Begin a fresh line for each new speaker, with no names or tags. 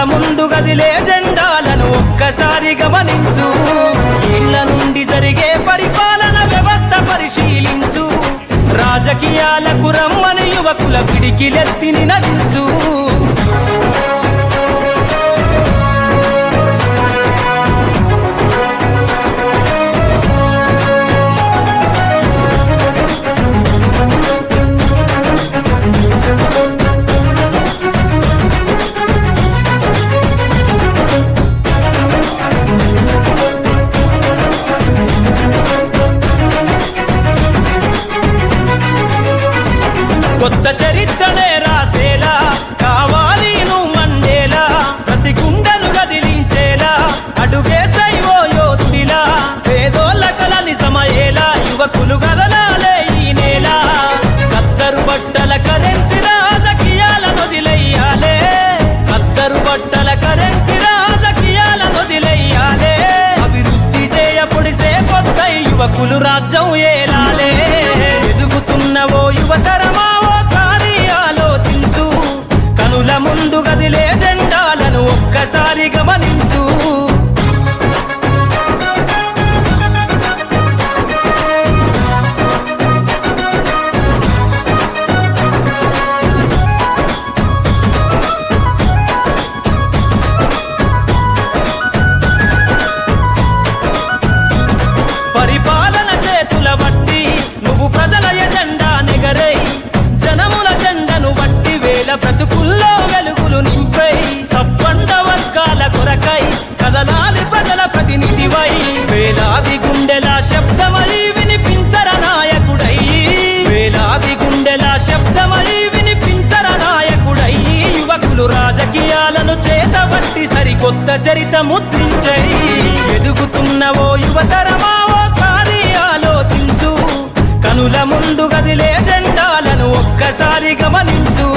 ముందు గదిలే జెండాలను ఒక్కసారి గమనించు. ఇళ్ల నుండి జరిగే పరిపాలన వ్యవస్థ పరిశీలించు. రాజకీయాలకు రమ్మని యువకుల పిడికిలెత్తి నినదించు. కొత్త చరిత్రనే రాసేలా కావాలి నువ్వు మండేలా. ప్రతి గుండెను గదిలించేలా అడుగేసైవో యోధుడిలా. పేదోళ్ళ కలని సమయేలా యువకులు గదలాలే ఈ నేల. కత్తరు బట్టల కరెన్సీ రాజకీయాలను వదిలెయ్యాలే. కత్తరు బట్టల కరెన్సీ రాజకీయాలను వదిలెయ్యాలే. అభివృద్ధి చేయపొడిసే కొత్త యువకులు రాజ్యం ఏలాలే. ఎదుగుతున్నవో యువతరమా కనుల ముందు గదిలే జెండాలను ఒక్కసారి గమనించు. పరిపాలన చేతుల బట్టి నువ్వు ప్రజల ఎజెండా నెగరై. జనముల జెండను బట్టి వేల బ్రతుకుల్లో వెలుగులు నింపై. సబ్బండ వర్గాల కొరకై కదలాలి ప్రజల ప్రతినిధివై. వేలాది గుండెల శబ్దమై వినిపించర నాయకుడై. వేలాది గుండెల శబ్దమై వినిపించర నాయకుడై. యువకులు రాజకీయాలను చేతబట్టి సరికొత్త చరిత్ర ముద్రించై. ఎదుగుతున్నవో యువతరమా ఓసారి ఆలోచించు. కనుల ముందు గదిలే జెండాలను ఒక్కసారి గమనించు.